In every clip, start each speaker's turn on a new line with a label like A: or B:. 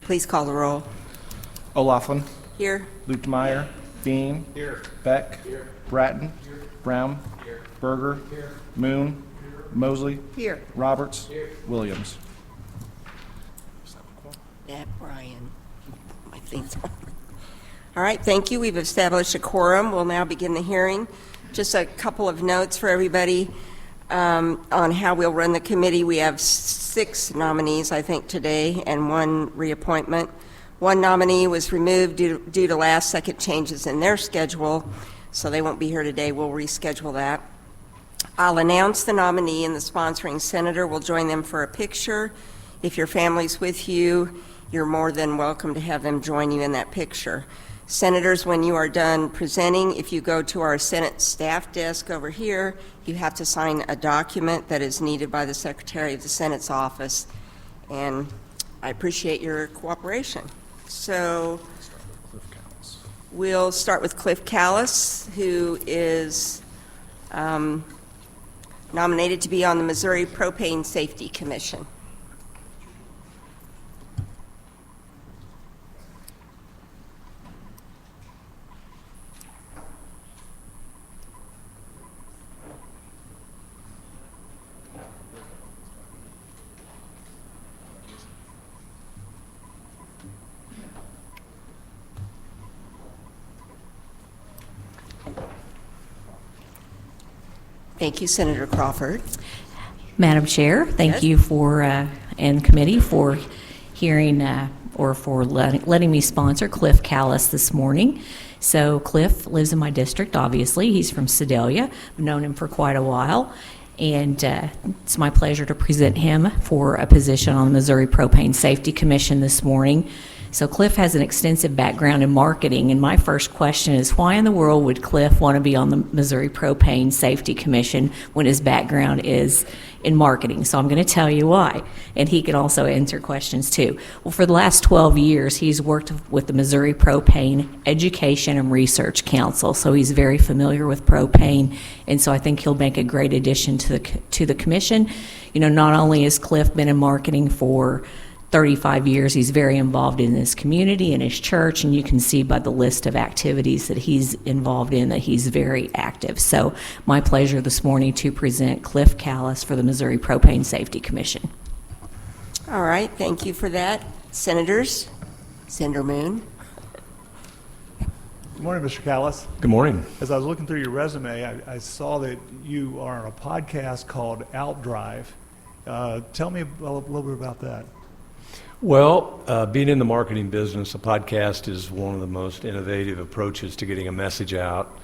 A: Please call the roll.
B: O'Laughlin.
A: Here.
B: Lutemeyer. Dean.
C: Here.
B: Beck.
C: Here.
B: Bratton.
C: Here.
B: Brown.
C: Here.
B: Berger.
C: Here.
B: Moon. Mosley.
A: Here.
B: Roberts.
C: Here.
B: Williams.
A: That Brian. My thing's on. All right, thank you. We've established a quorum. We'll now begin the hearing. Just a couple of notes for everybody on how we'll run the committee. We have 6 nominees, I think, today, and 1 reappointment. 1 nominee was removed due to last-second changes in their schedule, so they won't be here today. We'll reschedule that. I'll announce the nominee, and the sponsoring senator will join them for a picture. If your family's with you, you're more than welcome to have them join you in that picture. Senators, when you are done presenting, if you go to our Senate staff desk over here, you have to sign a document that is needed by the Secretary of the Senate's office, and I appreciate your cooperation. So we'll start with Cliff Callis, who is nominated to be on the Missouri Propane Safety Commission. Thank you, Senator Crawford.
D: Madam Chair, thank
A: Yes.
D: you for, and committee for hearing or for letting me sponsor Cliff Callis this morning. So Cliff lives in my district, obviously. He's from Sedalia. I've known him for quite a while. And it's my pleasure to present him for a position on the Missouri Propane Safety Commission this morning. So Cliff has an extensive background in marketing, and my first question is, why in the world would Cliff want to be on the Missouri Propane Safety Commission when his background is in marketing? So I'm going to tell you why, and he can also answer questions too. Well, for the last 12 years, he's worked with the Missouri Propane Education and Research Council, so he's very familiar with propane, and so I think he'll make a great addition to the commission. You know, not only has Cliff been in marketing for 35 years, he's very involved in his community and his church, and you can see by the list of activities that he's involved in that he's very active. So my pleasure this morning to present Cliff Callis for the Missouri Propane Safety Commission.
A: All right, thank you for that. Senators, Senator Moon.
C: Good morning, Mr. Callis.
E: Good morning.
C: As I was looking through your resume, I saw that you are on a podcast called Outdrive. Tell me a little bit about that.
E: Well, being in the marketing business, a podcast is one of the most innovative approaches to getting a message out.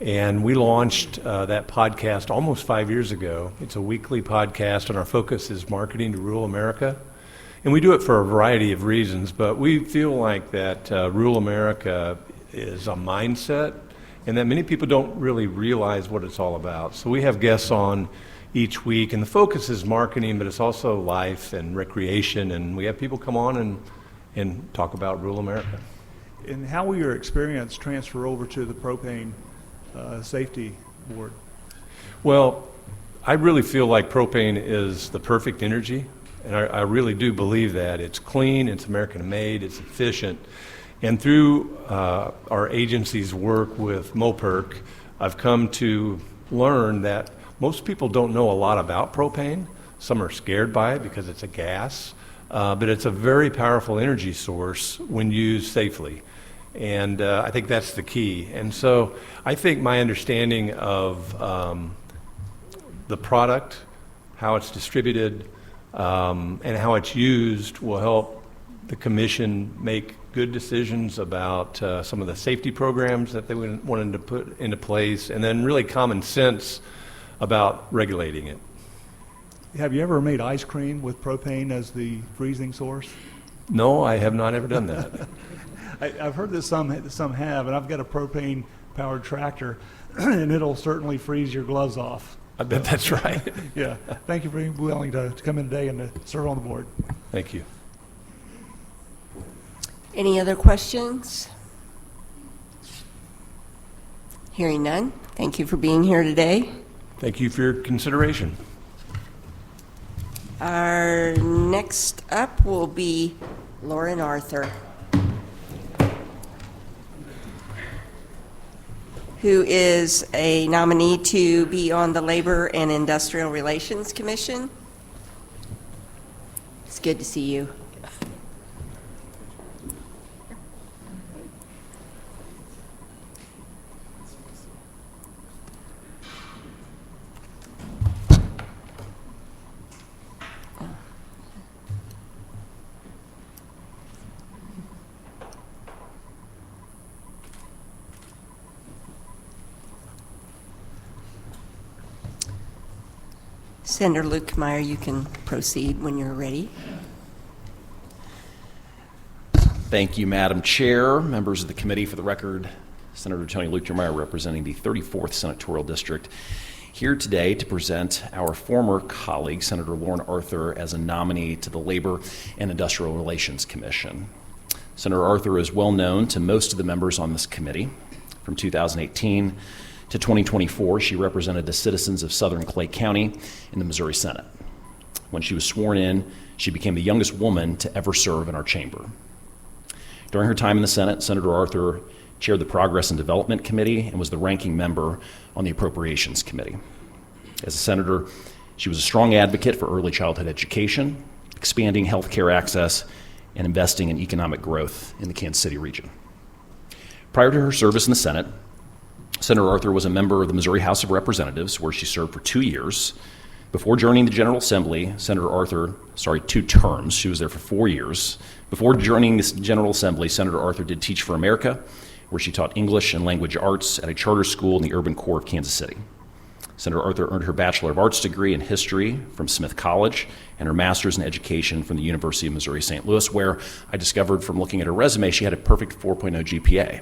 E: And we launched that podcast almost 5 years ago. It's a weekly podcast, and our focus is marketing to rural America. And we do it for a variety of reasons, but we feel like that rural America is a mindset, and that many people don't really realize what it's all about. So we have guests on each week, and the focus is marketing, but it's also life and recreation, and we have people come on and talk about rural America.
C: And how will your experience transfer over to the Propane Safety Board?
E: Well, I really feel like propane is the perfect energy, and I really do believe that. It's clean, it's American-made, it's efficient. And through our agency's work with MOPERC, I've come to learn that most people don't know a lot about propane. Some are scared by it because it's a gas, but it's a very powerful energy source when used safely. And I think that's the key. And so I think my understanding of the product, how it's distributed, and how it's used will help the commission make good decisions about some of the safety programs that they wanted to put into place, and then really common sense about regulating it.
C: Have you ever made ice cream with propane as the freezing source?
E: No, I have not ever done that.
C: I've heard that some have, and I've got a propane-powered tractor, and it'll certainly freeze your gloves off.
E: I bet that's right.
C: Yeah. Thank you for being willing to come in today and to serve on the board.
E: Thank you.
A: Any other questions? Hearing none, thank you for being here today.
E: Thank you for your consideration.
A: Our next up will be Lauren Arthur, who is a nominee to be on the Labor and Industrial Relations Commission. It's good to see you. Senator Luke Meyer, you can proceed when you're ready.
F: Thank you, Madam Chair, members of the committee. For the record, Senator Tony Luke Meyer, representing the 34th Senatorial District, here today to present our former colleague, Senator Lauren Arthur, as a nominee to the Labor and Industrial Relations Commission. Senator Arthur is well known to most of the members on this committee. From 2018 to 2024, she represented the citizens of Southern Clay County in the Missouri Senate. When she was sworn in, she became the youngest woman to ever serve in our chamber. During her time in the Senate, Senator Arthur chaired the Progress and Development Committee and was the ranking member on the Appropriations Committee. As a senator, she was a strong advocate for early childhood education, expanding health care access, and investing in economic growth in the Kansas City region. Prior to her service in the Senate, Senator Arthur was a member of the Missouri House of Representatives, where she served for 2 years. Before joining the General Assembly, Senator Arthur, 2 terms, she was there for 4 years. Before joining the General Assembly, Senator Arthur did Teach for America, where she taught English and language arts at a charter school in the urban core of Kansas City. Senator Arthur earned her Bachelor of Arts degree in history from Smith College and her Master's in Education from the University of Missouri St. Louis, where I discovered from looking at her resume she had a perfect 4.0 GPA.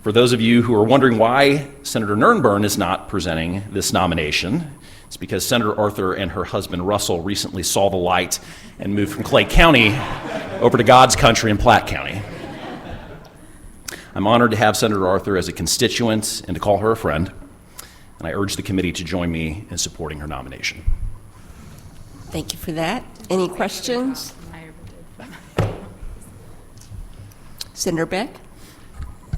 F: For those of you who are wondering why Senator Nernburn is not presenting this nomination, it's because Senator Arthur and her husband Russell recently saw the light and moved from Clay County over to God's country in Platte County. I'm honored to have Senator Arthur as a constituent and to call her a friend, and I urge the committee to join me in supporting her nomination.
A: Thank you for that. Any questions? Senator Beck?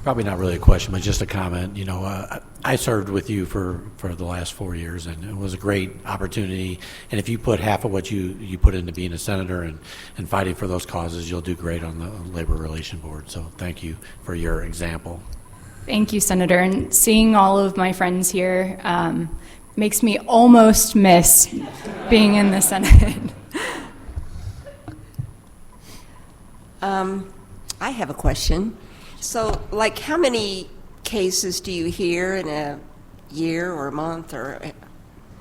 G: Probably not really a question, but just a comment. You know, I served with you for the last 4 years, and it was a great opportunity. And if you put half of what you put into being a senator and fighting for those causes, you'll do great on the Labor Relations Board. So thank you for your example.
H: Thank you, Senator. And seeing all of my friends here makes me almost miss being in the Senate.
A: I have a question. So, like, how many cases do you hear in a year or a month? Or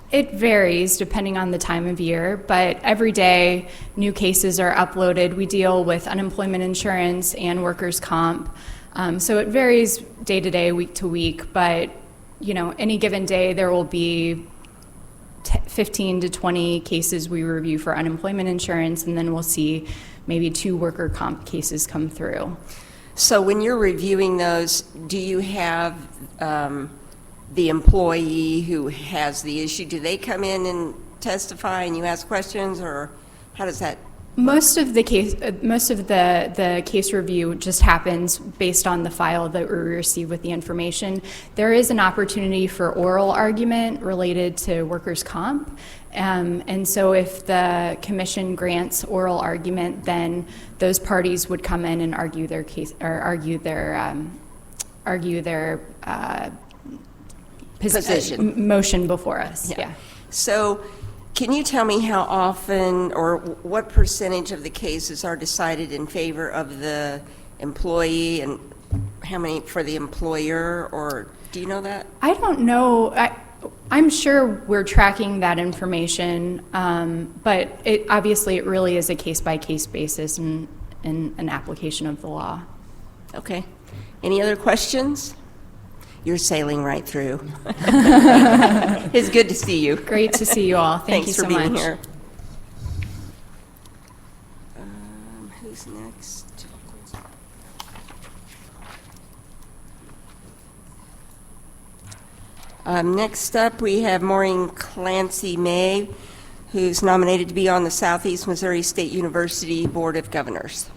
H: It varies depending on the time of year, but every day new cases are uploaded. We deal with unemployment insurance and workers' comp. So it varies day to day, week to week, but you know, any given day there will be 15 to 20 cases we review for unemployment insurance, and then we'll see maybe 2 worker comp cases come through.
A: so when you're reviewing those, do you have the employee who has the issue? Do they come in and testify and you ask questions, or how does that?
H: Most of the case review just happens based on the file that we receive with the information. There is an opportunity for oral argument related to workers' comp, and so if the commission grants oral argument, then those parties would come in and argue their case or argue their
A: Position.
H: Motion before us.
A: Yeah.
H: Yeah.
A: So can you tell me how often or what percentage of the cases are decided in favor of the employee and how many for the employer, or do you know that?
H: I don't know. I'm sure we're tracking that information, but it really is a case-by-case basis and an application of the law.
A: Okay. Any other questions? You're sailing right through. It's good to see you.
H: Great to see you all. Thank you
A: Thanks
H: so
A: for being
H: much.
A: here. Who's next? Next up, we have Maureen Clancy-May, who's nominated to be on the Southeast Missouri State University Board of Governors.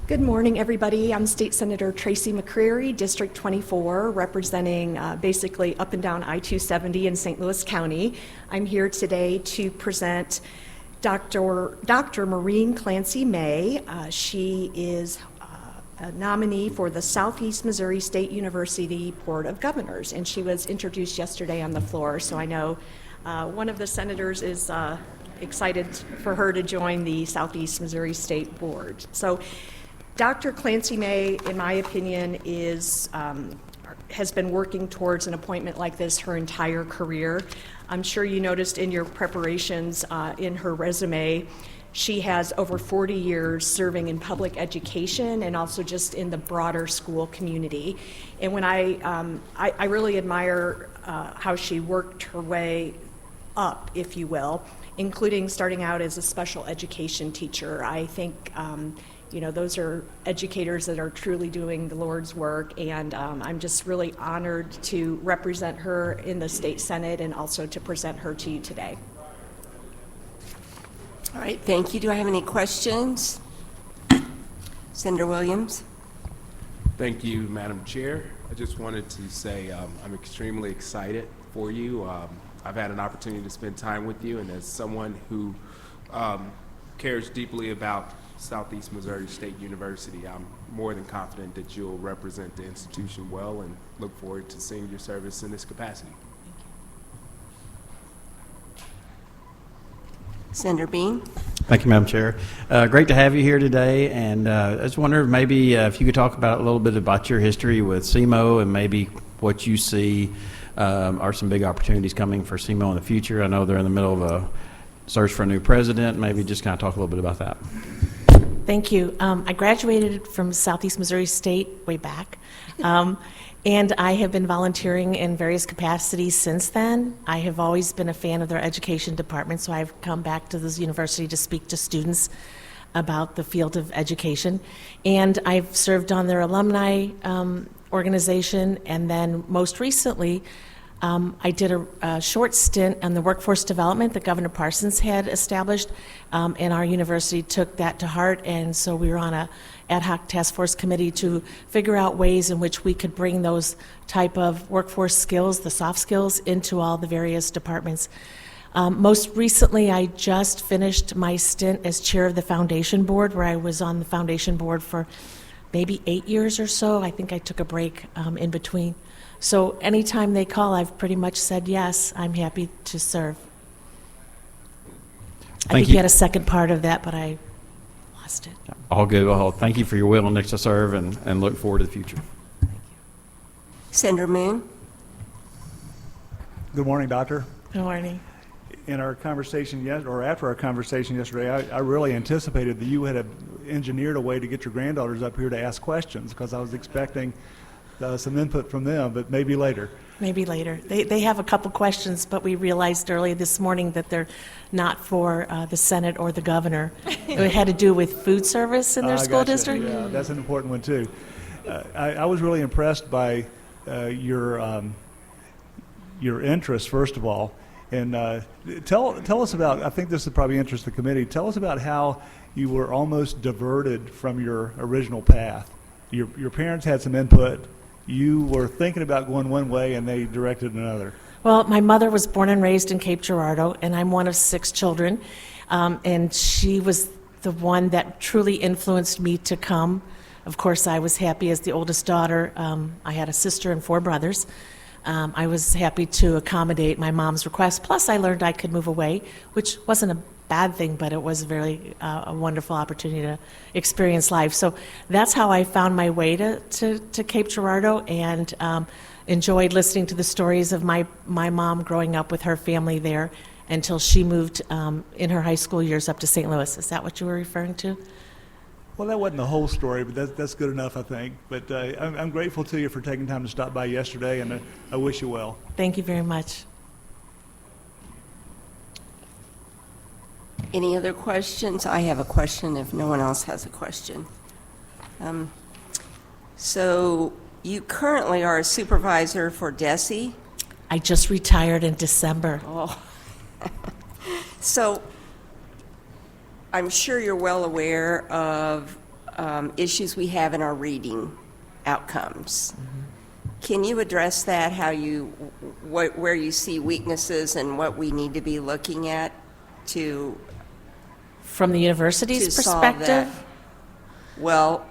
I: Good morning, everybody. I'm State Senator Tracy McCreary, District 24, representing basically up and down I-270 in St. Louis County. I'm here today to present Dr. Maureen Clancy-May. She is a nominee for the Southeast Missouri State University Board of Governors, and she was introduced yesterday on the floor, so I know one of the senators is excited for her to join the Southeast Missouri State Board. So Dr. Clancy-May, in my opinion, has been working towards an appointment like this her entire career. I'm sure you noticed in your preparations in her resume, she has over 40 years serving in public education and also just in the broader school community. And when I really admire how she worked her way up, if you will, including starting out as a special education teacher. I think those are educators that are truly doing the Lord's work, and I'm just really honored to represent her in the State Senate and also to present her to you today.
A: All right, thank you. Do I have any questions? Senator Williams.
J: Thank you, Madam Chair. I just wanted to say I'm extremely excited for you. I've had an opportunity to spend time with you, and as someone who cares deeply about Southeast Missouri State University, I'm more than confident that you'll represent the institution well and look forward to seeing your service in this capacity.
A: Senator Bean.
K: Thank you, Madam Chair. Great to have you here today, and I just wonder maybe if you could talk about a little bit about your history with SEMO and maybe what you see are some big opportunities coming for SEMO in the future. I know they're in the middle of a search for a new president. Maybe just kind of talk a little bit about that.
L: Thank you. I graduated from Southeast Missouri State way back, and I have been volunteering in various capacities since then. I have always been a fan of their education department, so I've come back to this university to speak to students about the field of education. And I've served on their alumni organization, and then most recently, I did a short stint on the workforce development that Governor Parsons had established, and our university took that to heart, and so we were on a ad hoc task force committee to figure out ways in which we could bring those type of workforce skills, the soft skills, into all the various departments. Most recently, I just finished my stint as chair of the foundation board, where I was on the foundation board for maybe 8 years or so. I think I took a break in between. So anytime they call, I've pretty much said yes. I'm happy to serve. I think you had a second part of that, but I lost it.
K: All good. Well, thank you for your willingness to serve, and look forward to the future.
A: Senator Moon.
C: Good morning, Doctor.
L: Good morning.
C: In our conversation after our conversation yesterday, I really anticipated that you had engineered a way to get your granddaughters up here to ask questions, because I was expecting some input from them, but maybe later.
L: Maybe later. They have a couple questions, but we realized earlier this morning that they're not for the Senate or the governor. It had to do with food service in their school district.
C: Yeah, that's an important one too. I was really impressed by your interest, first of all, and tell us about. I think this would probably interest the committee. Tell us about how you were almost diverted from your original path. Your parents had some input. You were thinking about going one way, and they directed another.
L: Well, my mother was born and raised in Cape Girardeau, and I'm one of 6 children, and she was the one that truly influenced me to come. Of course, I was happy as the oldest daughter. I had a sister and 4 brothers. I was happy to accommodate my mom's request. Plus, I learned I could move away, which wasn't a bad thing, but it was a wonderful opportunity to experience life. So that's how I found my way to Cape Girardeau, and enjoyed listening to the stories of my mom growing up with her family there until she moved in her high school years up to St. Louis. Is that what you were referring to?
C: Well, that wasn't the whole story, but that's good enough, I think. But I'm grateful to you for taking time to stop by yesterday, and I wish you well.
L: Thank you very much.
A: Any other questions? I have a question if no one else has a question. So you currently are a supervisor for DESE?
L: I just retired in December.
A: Oh. So I'm sure you're well aware of issues we have in our reading outcomes. Mm-hmm. Can you address that, where you see weaknesses and what we need to be looking at to
L: From the university's
A: solve that?
L: perspective?
A: Well,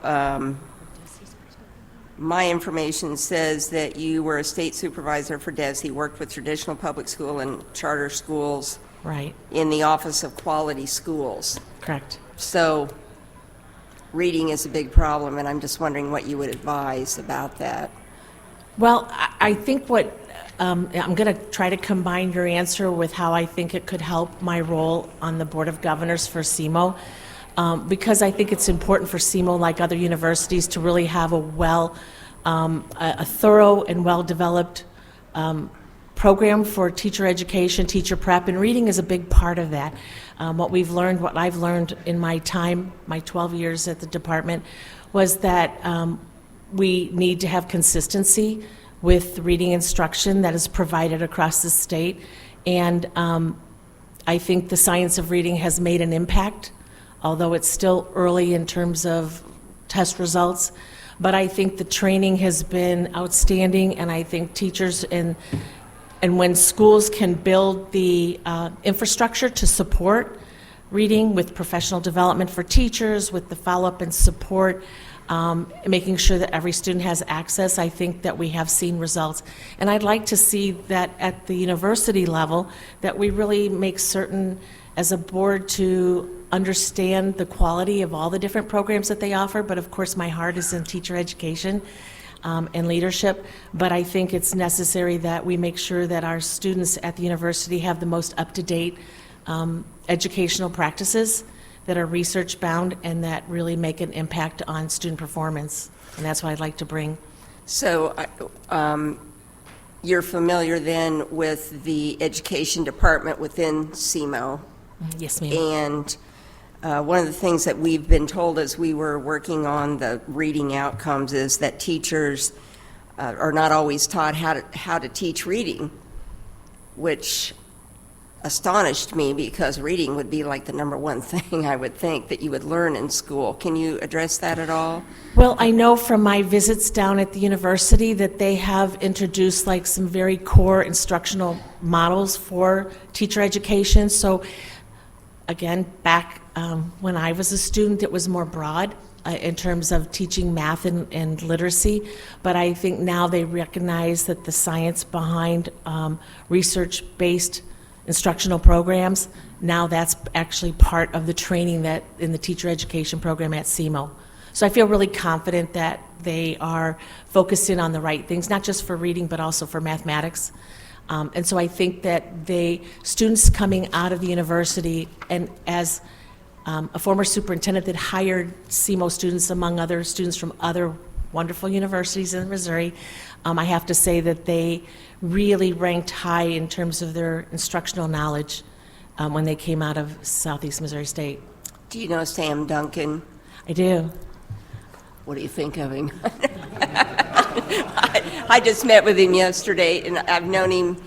A: my information says that you were a state supervisor for DESE, worked with traditional public school and charter schools.
L: Right.
A: In the Office of Quality Schools.
L: Correct.
A: So reading is a big problem, and I'm just wondering what you would advise about that.
L: Well, I think I'm going to try to combine your answer with how I think it could help my role on the Board of Governors for SEMO, because I think it's important for SEMO, like other universities, to really have a thorough and well-developed program for teacher education, teacher prep, and reading is a big part of that. What I've learned in my time, my 12 years at the department, was that we need to have consistency with reading instruction that is provided across the state. And I think the science of reading has made an impact, although it's still early in terms of test results. But I think the training has been outstanding, and I think teachers and when schools can build the infrastructure to support reading with professional development for teachers, with the follow-up and support, making sure that every student has access, I think that we have seen results. And I'd like to see that at the university level, that we really make certain as a board to understand the quality of all the different programs that they offer, but of course my heart is in teacher education and leadership, but I think it's necessary that we make sure that our students at the university have the most up-to-date educational practices that are research-bound and that really make an impact on student performance, and that's what I'd like to bring.
A: So you're familiar then with the education department within SEMO?
L: Yes, ma'am.
A: And one of the things that we've been told as we were working on the reading outcomes is that teachers are not always taught how to teach reading, which astonished me because reading would be like the number one thing I would think that you would learn in school. Can you address that at all?
L: Well, I know from my visits down at the university that they have introduced like some very core instructional models for teacher education. So again, back when I was a student, it was more broad in terms of teaching math and literacy, but I think now they recognize that the science behind research-based instructional programs, now that's actually part of the training that in the teacher education program at SEMO. So I feel really confident that they are focused in on the right things, not just for reading, but also for mathematics. And so I think that students coming out of the university, and as a former superintendent that hired SEMO students among other students from other wonderful universities in Missouri, I have to say that they really ranked high in terms of their instructional knowledge when they came out of Southeast Missouri State.
A: Do you know Sam Duncan?
L: I do.
A: What do you think of him? I just met with him yesterday, and I've known him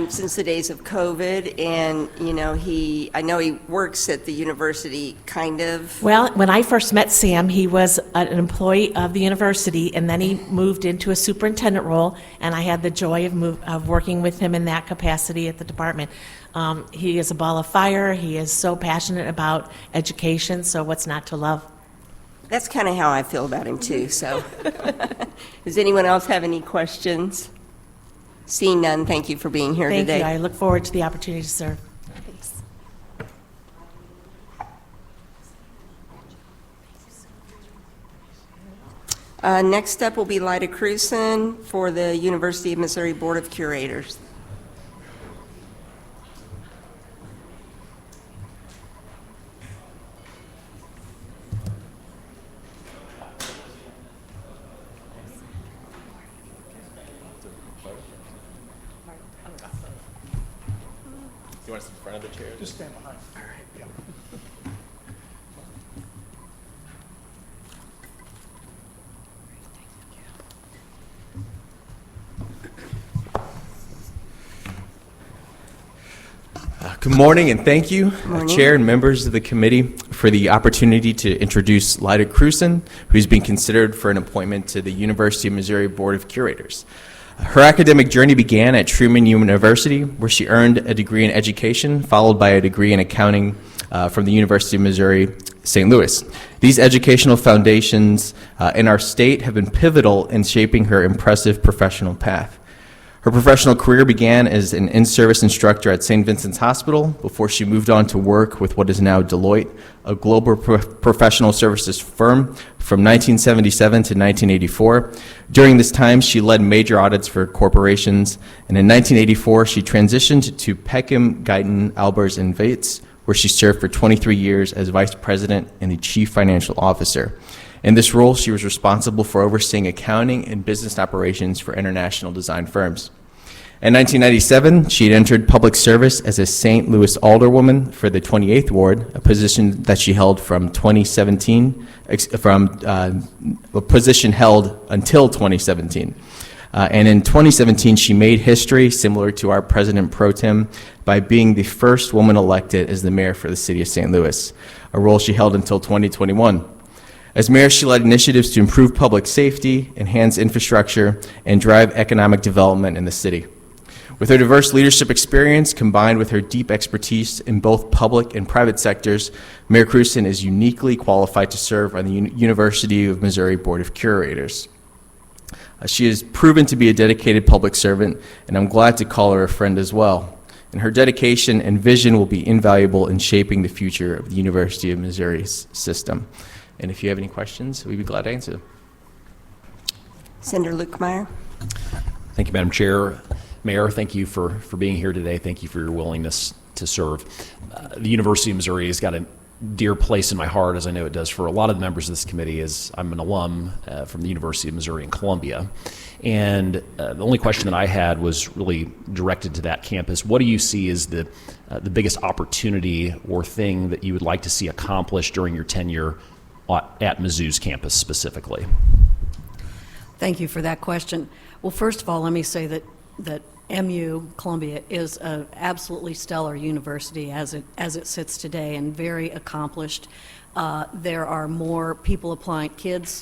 A: since the days of COVID, and I know he works at the university, kind of.
L: Well, when I first met Sam, he was an employee of the university, and then he moved into a superintendent role, and I had the joy of working with him in that capacity at the department. He is a ball of fire. He is so passionate about education, so what's not to love?
A: That's kind of how I feel about him, too. So, does anyone else have any questions? Seeing none, thank you for being here today.
L: Thank you. I look forward to the opportunity to serve.
A: Thanks. Next up will be Lyda Krewson for the University of Missouri Board of Curators.
F: You want to sit in front of the chair?
C: Just stand behind. All right, yeah.
M: Good morning, and thank you,
A: Morning.
M: Chair and members of the committee, for the opportunity to introduce Lyda Krewson, who's been considered for an appointment to the University of Missouri Board of Curators. Her academic journey began at Truman University, where she earned a degree in education, followed by a degree in accounting from the University of Missouri St. Louis. These educational foundations in our state have been pivotal in shaping her impressive professional path. Her professional career began as an in-service instructor at St. Vincent's Hospital before she moved on to work with what is now Deloitte, a global professional services firm, from 1977 to 1984. During this time, she led major audits for corporations, and in 1984, she transitioned to Peckham, Guyton, Albers, and Vates, where she served for 23 years as vice president and the chief financial officer. In this role, she was responsible for overseeing accounting and business operations for international design firms. In 1997, she had entered public service as a St. Louis alderwoman for the 28th Ward, a position that she held from 2017, a position held until 2017. And in 2017, she made history, similar to our President Pro Tem, by being the first woman elected as the mayor for the city of St. Louis, a role she held until 2021. As mayor, she led initiatives to improve public safety, enhance infrastructure, and drive economic development in the city. With her diverse leadership experience, combined with her deep expertise in both public and private sectors, Mayor Krewson is uniquely qualified to serve on the University of Missouri Board of Curators. She has proven to be a dedicated public servant, and I'm glad to call her a friend as well. And her dedication and vision will be invaluable in shaping the future of the University of Missouri's system. And if you have any questions, we'd be glad to answer them.
A: Senator Lukemeyer.
F: Thank you, Madam Chair. Mayor, thank you for being here today. Thank you for your willingness to serve. The University of Missouri has got a dear place in my heart, as I know it does for a lot of the members of this committee, as I'm an alum from the University of Missouri in Columbia. And the only question that I had was really directed to that campus. What do you see as the biggest opportunity or thing that you would like to see accomplished during your tenure at Mizzou's campus specifically?
N: Thank you for that question. Well, first of all, let me say that MU Columbia is an absolutely stellar university as it sits today, and very accomplished. There are more people applying,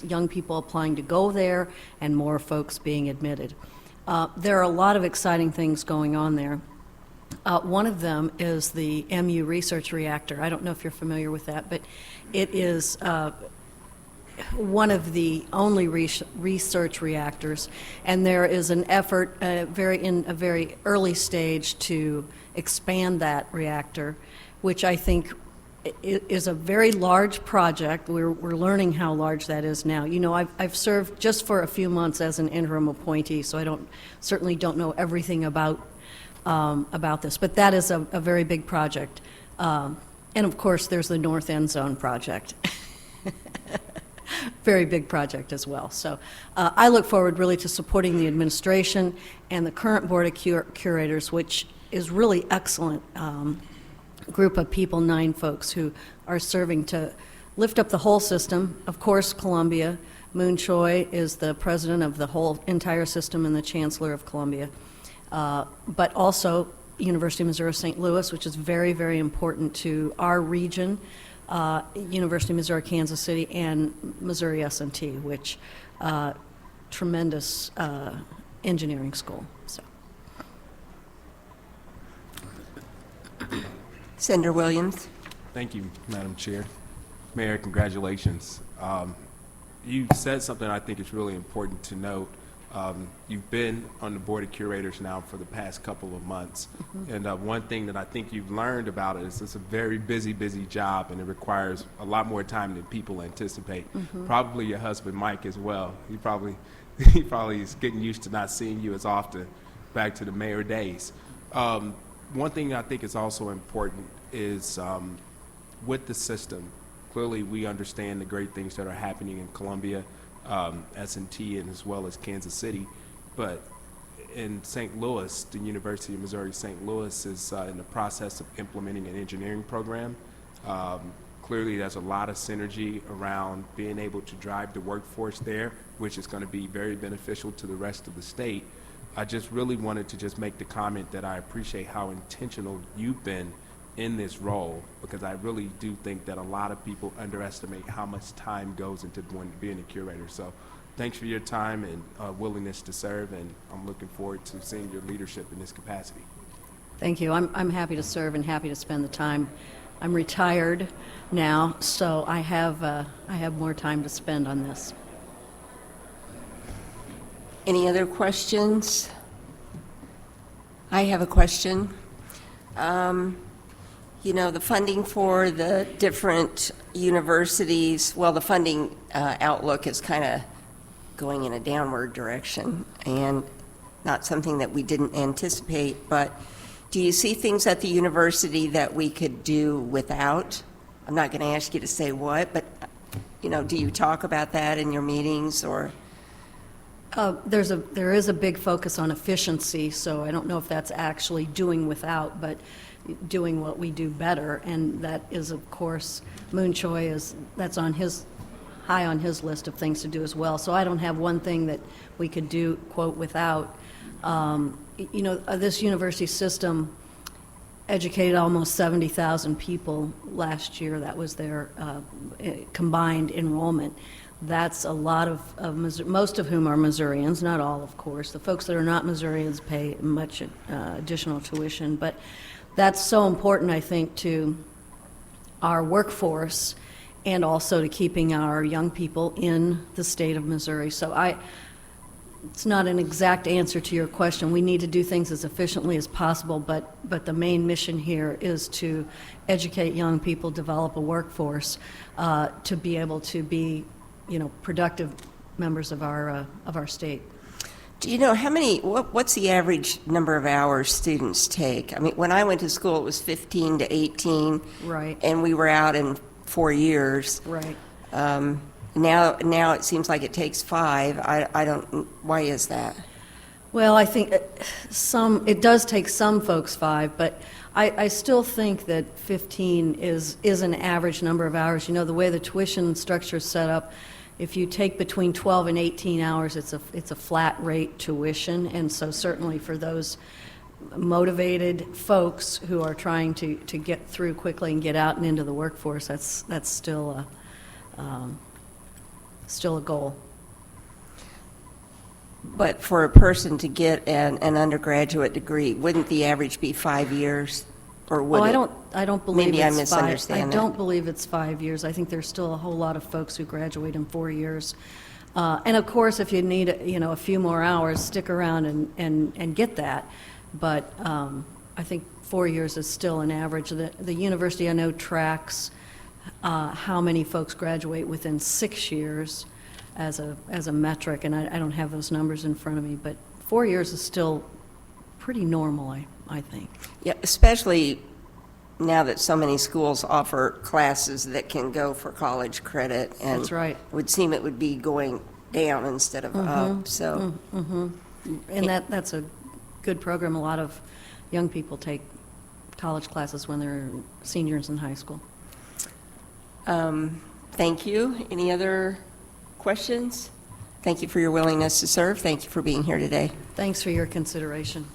N: young people applying to go there, and more folks being admitted. There are a lot of exciting things going on there. One of them is the MU Research Reactor. I don't know if you're familiar with that, but it is one of the only research reactors, and there is an effort in a very early stage to expand that reactor, which I think is a very large project. We're learning how large that is now. You know, I've served just for a few months as an interim appointee, so I certainly don't know everything about this, but that is a very big project. And of course, there's the North End Zone project. Very big project as well. So I look forward really to supporting the administration and the current Board of Curators, which is really excellent group of people, 9 folks who are serving to lift up the whole system. Of course, Columbia. Moon Choi is the president of the whole entire system and the chancellor of Columbia. But also University of Missouri St. Louis, which is very, very important to our region. University of Missouri Kansas City, and Missouri S&T, which tremendous engineering school. So.
A: Senator Williams.
J: Thank you, Madam Chair. Mayor, congratulations. You said something I think is really important to note. You've been on the Board of Curators now for the past couple of months. And one thing that I think you've learned about it is it's a very busy, busy job, and it requires a lot more time than people anticipate. Probably your husband, Mike, as well. He probably is getting used to not seeing you as often, back to the mayor days. One thing I think is also important is with the system, clearly we understand the great things that are happening in Columbia, S&T, and as well as Kansas City, but in St. Louis, the University of Missouri St. Louis is in the process of implementing an engineering program. Clearly there's a lot of synergy around being able to drive the workforce there, which is going to be very beneficial to the rest of the state. I just really wanted to just make the comment that I appreciate how intentional you've been in this role, because I really do think that a lot of people underestimate how much time goes into being a curator. So thanks for your time and willingness to serve, and I'm looking forward to seeing your leadership in this capacity.
N: Thank you. I'm happy to serve and happy to spend the time. I'm retired now, so I have more time to spend on this.
A: Any other questions? I have a question. You know, the funding for the different universities, well, the funding outlook is kind of going in a downward direction, and not something that we didn't anticipate, but do you see things at the university that we could do without? I'm not going to ask you to say what, but, you know, do you talk about that in your meetings, or?
N: There is a big focus on efficiency, so I don't know if that's actually doing without, but doing what we do better, and that is, of course, Moon Choi that's on high on his list of things to do as well. So I don't have one thing that we could do, quote, without. You know, this university system educated almost 70,000 people last year. That was their combined enrollment. That's a lot of most of whom are Missourians, not all, of course. The folks that are not Missourians pay much additional tuition, but that's so important, I think, to our workforce and also to keeping our young people in the state of Missouri. So it's not an exact answer to your question. We need to do things as efficiently as possible, but the main mission here is to educate young people, develop a workforce to be able to be, you know, productive members of our state.
A: Do you know what's the average number of hours students take? I mean, when I went to school, it was 15 to 18.
N: Right.
A: And we were out in 4 years.
N: Right.
A: Now it seems like it takes 5. I don't, why is that?
N: Well, I think it does take some folks 5, but I still think that 15 is an average number of hours. You know, the way the tuition structure is set up, if you take between 12 and 18 hours, it's a flat rate tuition, and so certainly for those motivated folks who are trying to get through quickly and get out and into the workforce, that's still a goal.
A: But for a person to get an undergraduate degree, wouldn't the average be 5 years? Or would
N: I don't believe
A: maybe
N: it's
A: I misunderstand
N: 5. I
A: that.
N: don't believe it's 5 years. I think there's still a whole lot of folks who graduate in 4 years. And of course, if you need a few more hours, stick around and get that. But I think 4 years is still an average. The university, I know, tracks how many folks graduate within 6 years as a metric, and I don't have those numbers in front of me, but 4 years is still pretty normal, I think.
A: Yeah, especially now that so many schools offer classes that can go for college credit. And
N: That's right.
A: It would seem it would be going down instead of up. So,
N: And that's a good program. A lot of young people take college classes when they're seniors in high school.
A: thank you. Any other questions? Thank you for your willingness to serve. Thank you for being here today.
N: Thanks for your consideration.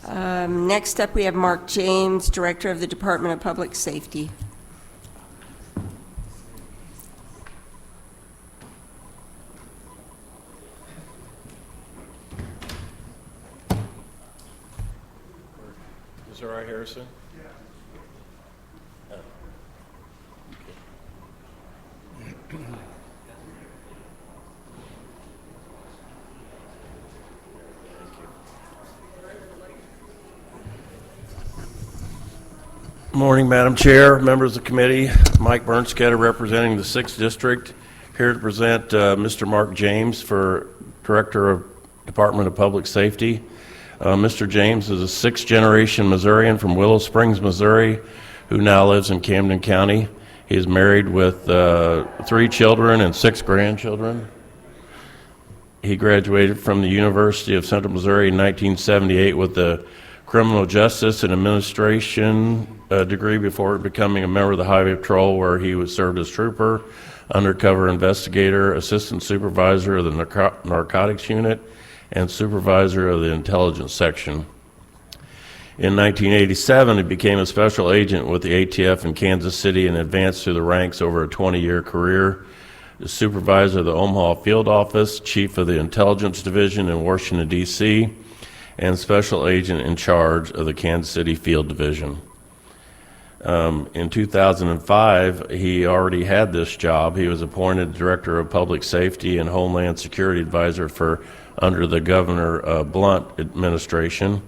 A: Next up, we have Mark James, Director of the Department of Public Safety.
E: Is that right, Harrison?
O: Morning, Madam Chair, members of the committee. Mike Bernstetter representing the 6th District, here to present Mr. Mark James for Director of Department of Public Safety. Mr. James is a 6th-generation Missourian from Willow Springs, Missouri, who now lives in Camden County. He is married with 3 children and 6 grandchildren. He graduated from the University of Central Missouri in 1978 with a criminal justice and administration degree before becoming a member of the Highway Patrol, where he was served as trooper, undercover investigator, assistant supervisor of the narcotics unit, and supervisor of the intelligence section. In 1987, he became a special agent with the ATF in Kansas City and advanced through the ranks over a 20-year career. The supervisor of the Omaha Field Office, chief of the Intelligence Division in Washington, D.C., and special agent in charge of the Kansas City Field Division. In 2005, he already had this job. He was appointed Director of Public Safety and Homeland Security Advisor under the Governor Blunt administration.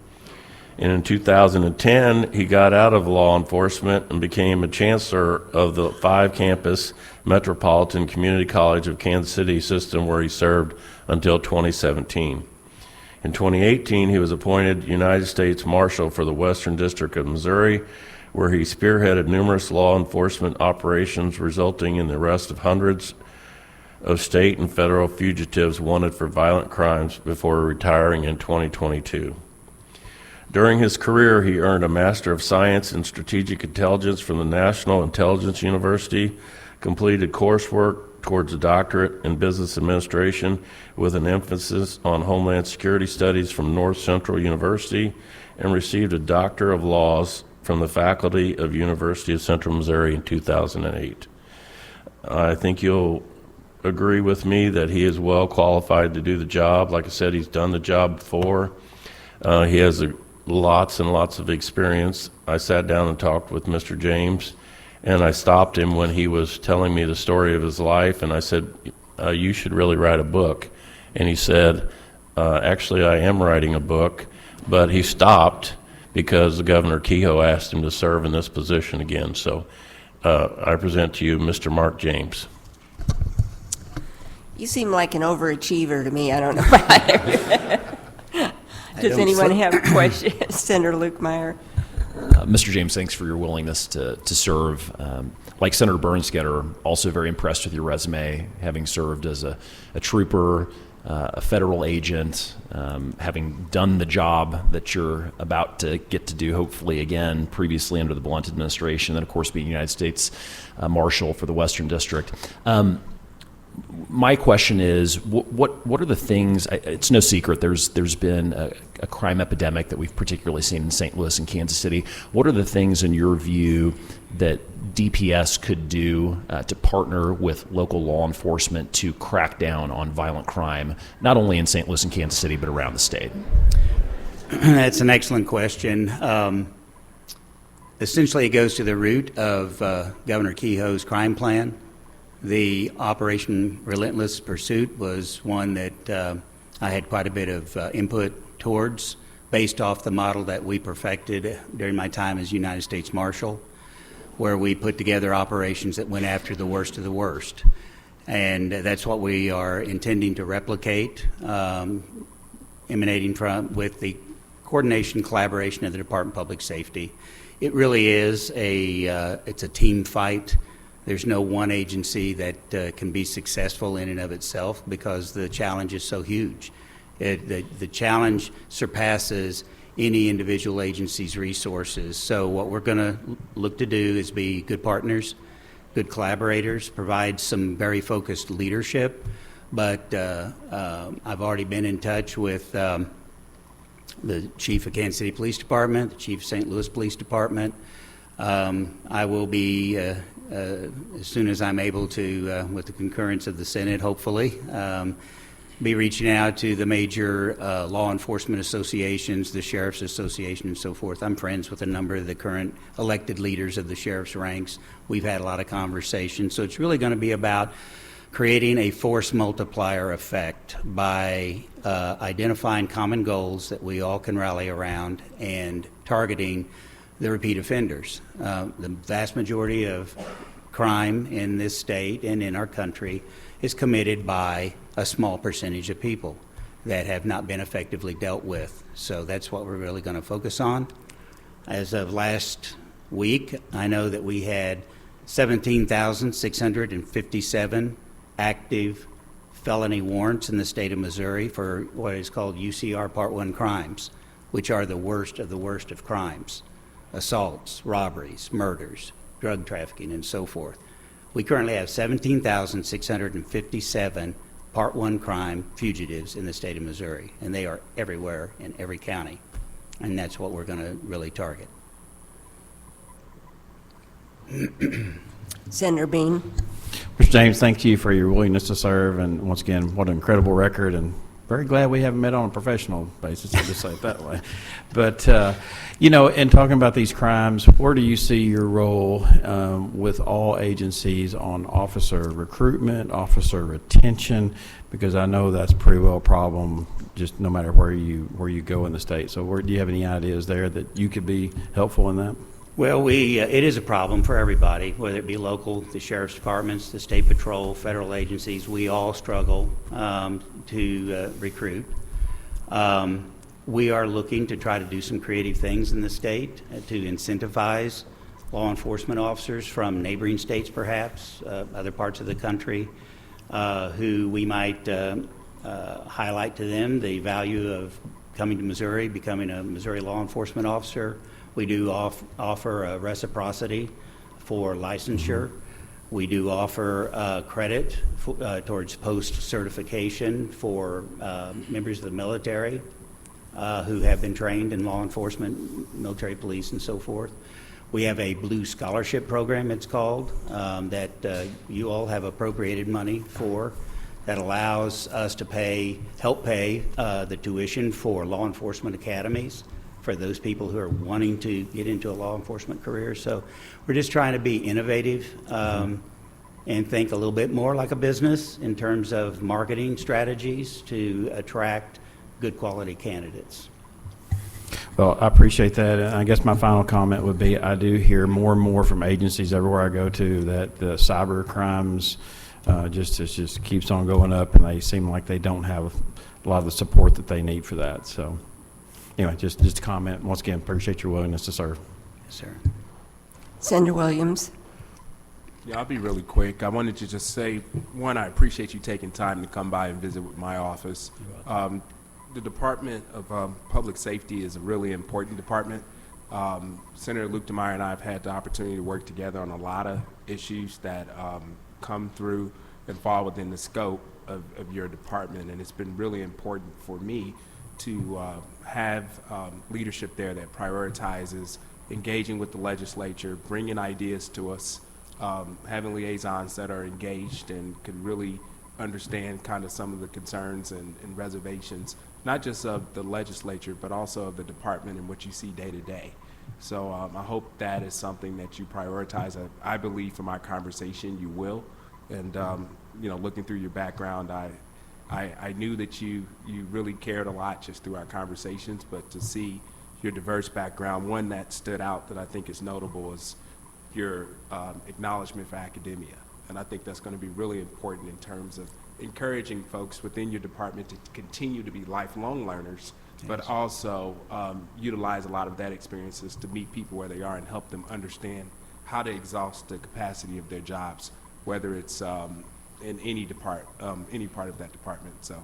O: And in 2010, he got out of law enforcement and became a chancellor of the 5-campus Metropolitan Community College of Kansas City system, where he served until 2017. In 2018, he was appointed United States Marshal for the Western District of Missouri, where he spearheaded numerous law enforcement operations, resulting in the arrest of hundreds of state and federal fugitives wanted for violent crimes before retiring in 2022. During his career, he earned a Master of Science in Strategic Intelligence from the National Intelligence University, completed coursework towards a doctorate in business administration with an emphasis on Homeland Security Studies from North Central University, and received a Doctor of Laws from the faculty of University of Central Missouri in 2008. I think you'll agree with me that he is well qualified to do the job. Like I said, he's done the job before. He has lots and lots of experience. I sat down and talked with Mr. James, and I stopped him when he was telling me the story of his life, and I said, you should really write a book. And he said, actually, I am writing a book, but he stopped because Governor Kehoe asked him to serve in this position again. So I present to you Mr. Mark James.
A: You seem like an overachiever to me. I don't know about it. Does anyone have questions? Senator Luke Meyer.
F: Mr. James, thanks for your willingness to serve. Like Senator Bernstetter, also very impressed with your resume, having served as a trooper, a federal agent, having done the job that you're about to get to do, hopefully again, previously under the Blunt administration, and then of course being United States Marshal for the Western District. My question is, what are the things? It's no secret there's been a crime epidemic that we've particularly seen in St. Louis and Kansas City. What are the things, in your view, that DPS could do to partner with local law enforcement to crack down on violent crime, not only in St. Louis and Kansas City, but around the state?
P: That's an excellent question. Essentially, it goes to the root of Governor Kehoe's crime plan. The Operation Relentless Pursuit was one that I had quite a bit of input towards, based off the model that we perfected during my time as United States Marshal, where we put together operations that went after the worst of the worst. And that's what we are intending to replicate, emanating from with the coordination, collaboration of the Department of Public Safety. It really is it's a team fight. There's no one agency that can be successful in and of itself, because the challenge is so huge. The challenge surpasses any individual agency's resources. So what we're going to look to do is be good partners, good collaborators, provide some very focused leadership. But I've already been in touch with the chief of Kansas City Police Department, the chief of St. Louis Police Department. I will be, as soon as I'm able to, with the concurrence of the Senate, hopefully, be reaching out to the major law enforcement associations, the Sheriff's Association and so forth. I'm friends with a number of the current elected leaders of the sheriff's ranks. We've had a lot of conversations. So it's really going to be about creating a force multiplier effect by identifying common goals that we all can rally around and targeting the repeat offenders. The vast majority of crime in this state and in our country is committed by a small percentage of people that have not been effectively dealt with. So that's what we're really going to focus on. As of last week, I know that we had 17,657 active felony warrants in the state of Missouri for what is called UCR Part 1 crimes, which are the worst of crimes: assaults, robberies, murders, drug trafficking, and so forth. We currently have 17,657 Part 1 crime fugitives in the state of Missouri, and they are everywhere in every county, and that's what we're going to really target.
A: Senator Bean.
K: Mr. James, thank you for your willingness to serve, and once again, what an incredible record, and very glad we haven't met on a professional basis, I'll just say it that way. But, you know, in talking about these crimes, where do you see your role with all agencies on officer recruitment, officer retention? Because I know that's pretty well a problem just no matter where you go in the state. So do you have any ideas there that you could be helpful in that?
P: Well, it is a problem for everybody, whether it be local, the sheriff's departments, the state patrol, federal agencies. We all struggle to recruit. We are looking to try to do some creative things in the state to incentivize law enforcement officers from neighboring states, perhaps, other parts of the country, who we might highlight to them the value of coming to Missouri, becoming a Missouri law enforcement officer. We do offer a reciprocity for licensure. We do offer credit towards post-certification for members of the military who have been trained in law enforcement, military police, and so forth. We have a Blue Scholarship program, it's called, that you all have appropriated money for, that allows us to help pay the tuition for law enforcement academies for those people who are wanting to get into a law enforcement career. So we're just trying to be innovative and think a little bit more like a business in terms of marketing strategies to attract good quality candidates.
K: Well, I appreciate that. And I guess my final comment would be I do hear more and more from agencies everywhere I go to that the cyber crimes just keeps on going up, and they seem like they don't have a lot of the support that they need for that. So anyway, just a comment. Once again, appreciate your willingness to serve.
P: Yes, sir.
A: Senator Williams.
J: Yeah, I'll be really quick. I wanted to just say, one, I appreciate you taking time to come by and visit with my office. The Department of Public Safety is a really important department. Senator Luke DeMeyer and I have had the opportunity to work together on a lot of issues that come through and fall within the scope of your department, and it's been really important for me to have leadership there that prioritizes engaging with the legislature, bringing ideas to us, having liaisons that are engaged and can really understand kind of some of the concerns and reservations, not just of the legislature, but also of the department and what you see day to day. So I hope that is something that you prioritize. I believe from our conversation you will. And you know, looking through your background, I knew that you really cared a lot just through our conversations, but to see your diverse background, one that stood out that I think is notable is your acknowledgement for academia. And I think that's going to be really important in terms of encouraging folks within your department to continue to be lifelong learners, but also utilize a lot of that experiences to meet people where they are and help them understand how to exhaust the capacity of their jobs, whether it's in any part of that department. So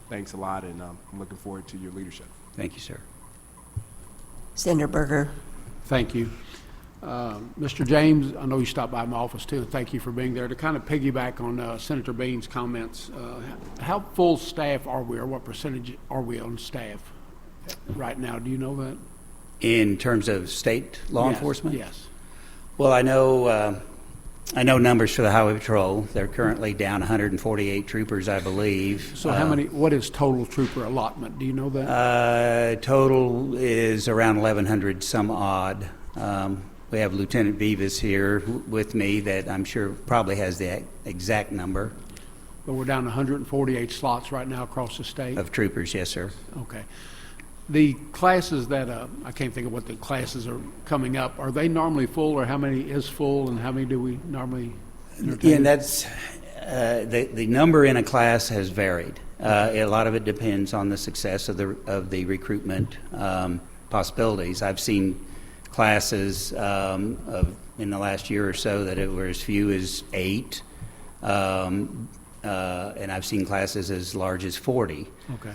J: thanks a lot, and I'm looking forward to your leadership.
P: Thank you, sir.
A: Senator Berger.
Q: Thank you. Mr. James, I know you stopped by my office too, and thank you for being there. To kind of piggyback on Senator Bean's comments, how full staff are we, or what percentage are we on staff right now? Do you know that?
P: In terms of state law enforcement?
Q: Yes.
P: Well, I know numbers for the Highway Patrol. They're currently down 148 troopers, I believe.
Q: So how many, what is total trooper allotment? Do you know that?
P: Total is around 1,100 some odd. We have Lieutenant Vivas here with me that I'm sure probably has the exact number.
Q: But we're down 148 slots right now across the state?
P: Of troopers, yes, sir.
Q: Okay. The classes that, I can't think of what the classes are coming up, are they normally full, or how many is full, and how many do we normally entertain?
P: Yeah, and that's, the number in a class has varied. A lot of it depends on the success of the recruitment possibilities. I've seen classes in the last year or so that it were as few as 8, and I've seen classes as large as 40.
Q: Okay.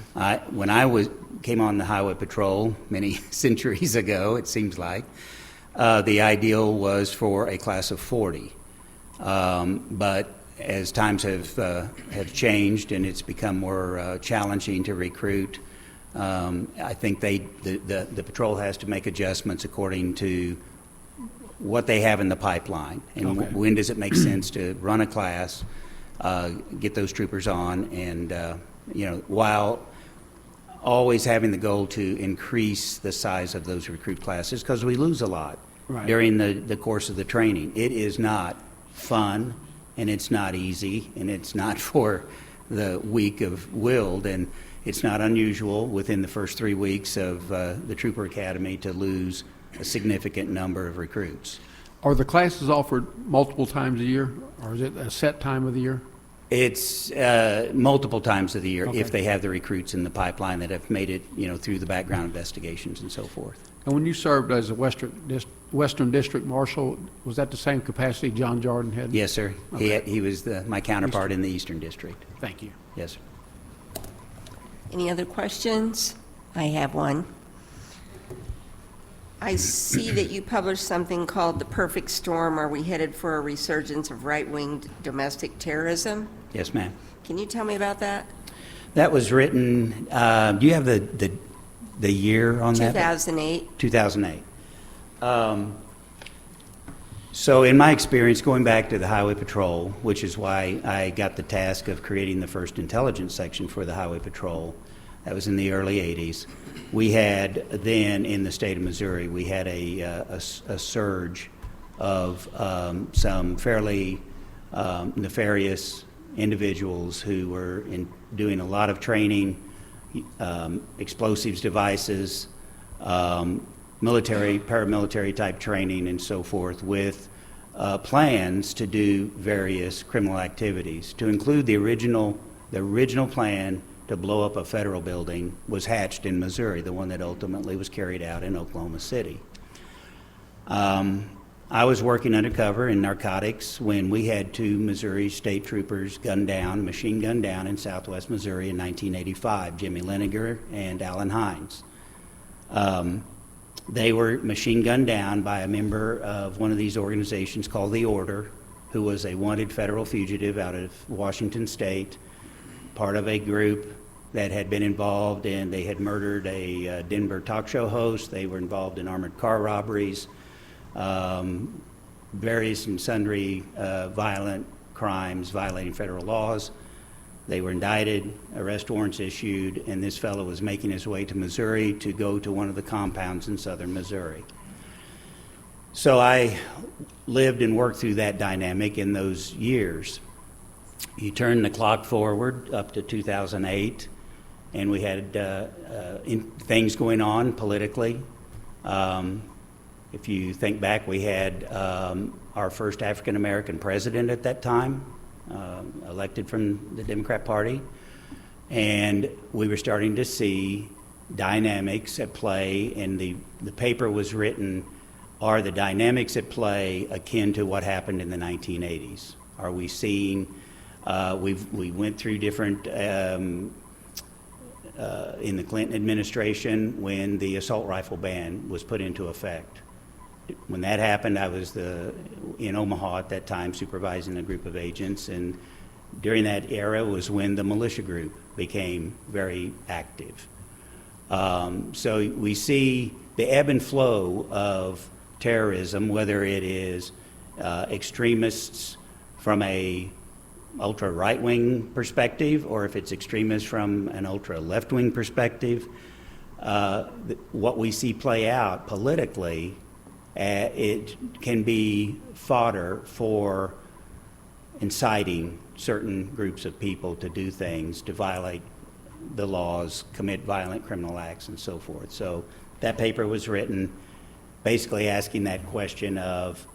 P: When I came on the highway patrol many centuries ago, it seems like, the ideal was for a class of 40. But as times have changed and it's become more challenging to recruit, I think the patrol has to make adjustments according to what they have in the pipeline, and
Q: Okay.
P: when does it make sense to run a class, get those troopers on, and while always having the goal to increase the size of those recruit classes, because we lose a lot
Q: Right.
P: during the course of the training. It is not fun, and it's not easy, and it's not for the weak of willed, and it's not unusual within the first 3 weeks of the Trooper Academy to lose a significant number of recruits.
Q: Are the classes offered multiple times a year, or is it a set time of the year?
P: It's multiple times of the year
Q: Okay.
P: if they have the recruits in the pipeline that have made it, through the background investigations and so forth.
Q: And when you served as a Western District Marshal, was that the same capacity John Jordan had?
P: Yes, sir.
Q: Okay.
P: He was my counterpart in the Eastern District.
Q: Thank you.
P: Yes, sir.
A: Any other questions? I have one. I see that you published something called The Perfect Storm. Are we headed for a resurgence of right-wing domestic terrorism?
P: Yes, ma'am.
A: Can you tell me about that?
P: That was written, do you have the year on that?
A: 2008.
P: 2008. So in my experience, going back to the Highway Patrol, which is why I got the task of creating the first intelligence section for the Highway Patrol, that was in the early 80s. We had then, in the state of Missouri, we had a surge of some fairly nefarious individuals who were doing a lot of training, explosives devices, military, paramilitary type training and so forth, with plans to do various criminal activities. To include the original plan to blow up a federal building was hatched in Missouri, the one that ultimately was carried out in Oklahoma City. I was working undercover in narcotics when we had 2 Missouri state troopers machine gunned down in southwest Missouri in 1985, Jimmy Leniger and Alan Hines. They were machine gunned down by a member of one of these organizations called The Order, who was a wanted federal fugitive out of Washington State, part of a group that had been involved in, they had murdered a Denver talk show host, they were involved in armored car robberies, various and sundry violent crimes violating federal laws. They were indicted, arrest warrants issued, and this fellow was making his way to Missouri to go to one of the compounds in southern Missouri. So I lived and worked through that dynamic in those years. You turn the clock forward up to 2008, and we had things going on politically. If you think back, we had our first African-American president at that time, elected from the Democrat Party, and we were starting to see dynamics at play, and the paper was written, are the dynamics at play akin to what happened in the 1980s? Are we seeing, we went through different, in the Clinton administration when the assault rifle ban was put into effect. When that happened, I was in Omaha at that time supervising a group of agents, and during that era was when the militia group became very active. So we see the ebb and flow of terrorism, whether it is extremists from a ultra right-wing perspective or if it's extremists from an ultra left-wing perspective. What we see play out politically, it can be fodder for inciting certain groups of people to do things, to violate the laws, commit violent criminal acts, and so forth. So that paper was written basically asking that question of,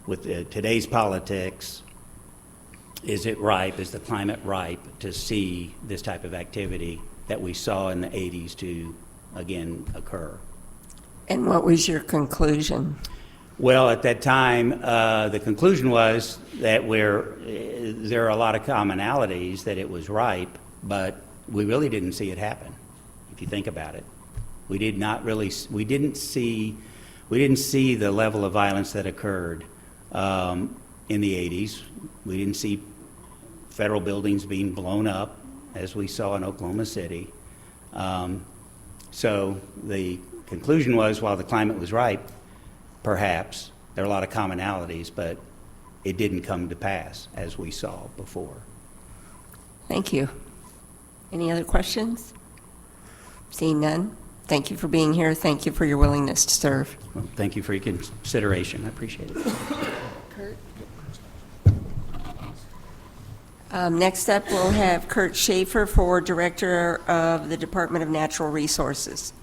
P: with today's politics, is it ripe, is the climate ripe to see this type of activity that we saw in the 80s to, again, occur?
A: And what was your conclusion?
P: Well, at that time, the conclusion was that there are a lot of commonalities that it was ripe, but we really didn't see it happen, if you think about it. We didn't see the level of violence that occurred in the 80s. We didn't see federal buildings being blown up, as we saw in Oklahoma City. So the conclusion was, while the climate was ripe, perhaps there are a lot of commonalities, but it didn't come to pass as we saw before.
A: Thank you. Any other questions? Seeing none, thank you for being here. Thank you for your willingness to serve.
P: Well, thank you for your consideration. I appreciate it.
A: Kurt? Next up, we'll have Kurt Schaefer for Director of the Department of Natural Resources.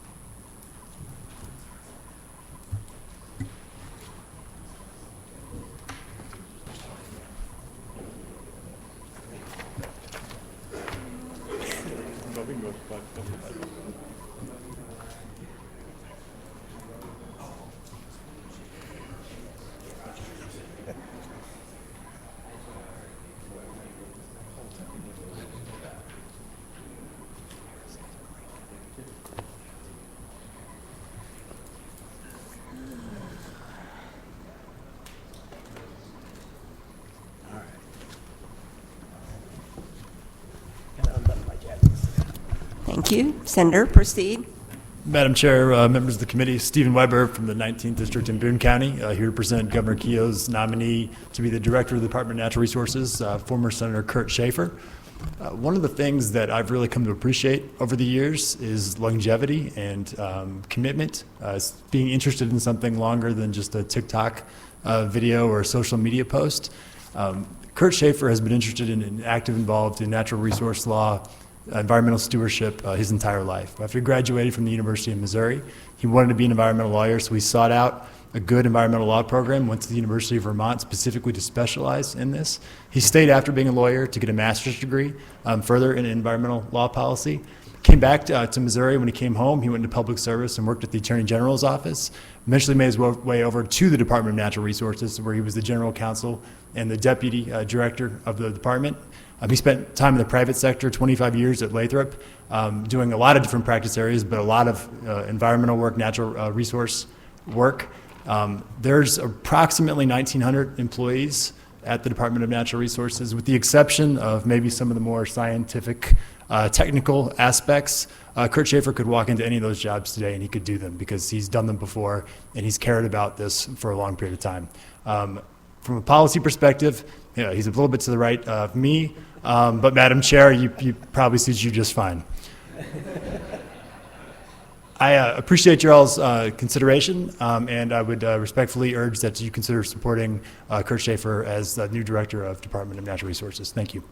A: Thank you. Senator, proceed.
R: Madam Chair, members of the committee, Stephen Weber from the 19th District in Boone County, here to present Governor Keogh's nominee to be the Director of the Department of Natural Resources, former Senator Kurt Schaefer. One of the things that I've really come to appreciate over the years is longevity and commitment, being interested in something longer than just a TikTok video or a social media post. Kurt Schaefer has been interested and active involved in natural resource law, environmental stewardship his entire life. After he graduated from the University of Missouri, he wanted to be an environmental lawyer, so he sought out a good environmental law program, went to the University of Vermont specifically to specialize in this. He stayed after being a lawyer to get a master's degree further in environmental law policy. Came back to Missouri. When he came home, he went into public service and worked at the Attorney General's office. Eventually made his way over to the Department of Natural Resources, where he was the general counsel and the deputy director of the department. He spent time in the private sector, 25 years at Lathrop, doing a lot of different practice areas, but a lot of environmental work, natural resource work. There's approximately 1,900 employees at the Department of Natural Resources, with the exception of maybe some of the more scientific, technical aspects. Kurt Schaefer could walk into any of those jobs today and he could do them because he's done them before and he's cared about this for a long period of time. From a policy perspective, he's a little bit to the right of me, but Madam Chair, you probably suits you just fine. I appreciate your all's consideration, and I would respectfully urge that you consider supporting Kurt Schaefer as the new Director of Department of Natural Resources. Thank you.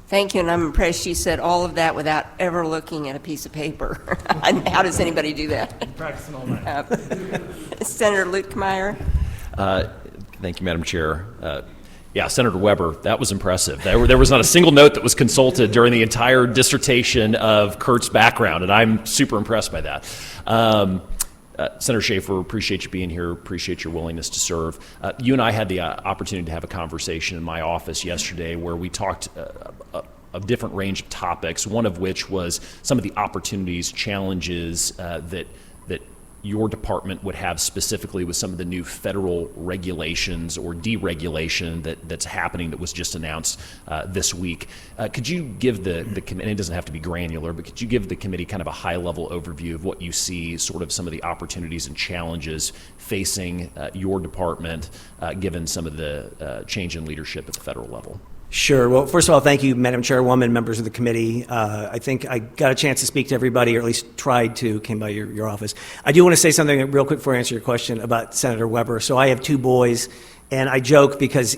A: Thank you, and I'm impressed you said all of that without ever looking at a piece of paper. How does anybody do that?
R: I'm practicing all night.
A: Senator Lukemeyer.
F: Thank you, Madam Chair. Yeah, Senator Weber, that was impressive. There was not a single note that was consulted during the entire dissertation of Kurt's background, and I'm super impressed by that. Senator Schaefer, appreciate you being here, appreciate your willingness to serve. You and I had the opportunity to have a conversation in my office yesterday where we talked a different range of topics, one of which was some of the opportunities, challenges that your department would have specifically with some of the new federal regulations or deregulation that's happening that was just announced this week. Could you give the committee, it doesn't have to be granular, but could you give the committee kind of a high-level overview of what you see, sort of some of the opportunities and challenges facing your department given some of the change in leadership at the federal level?
S: Sure. Well, first of all, thank you, Madam Chairwoman, members of the committee. I think I got a chance to speak to everybody, or at least tried to, came by your office. I do want to say something real quick before I answer your question about Senator Weber. So I have two boys, and I joke because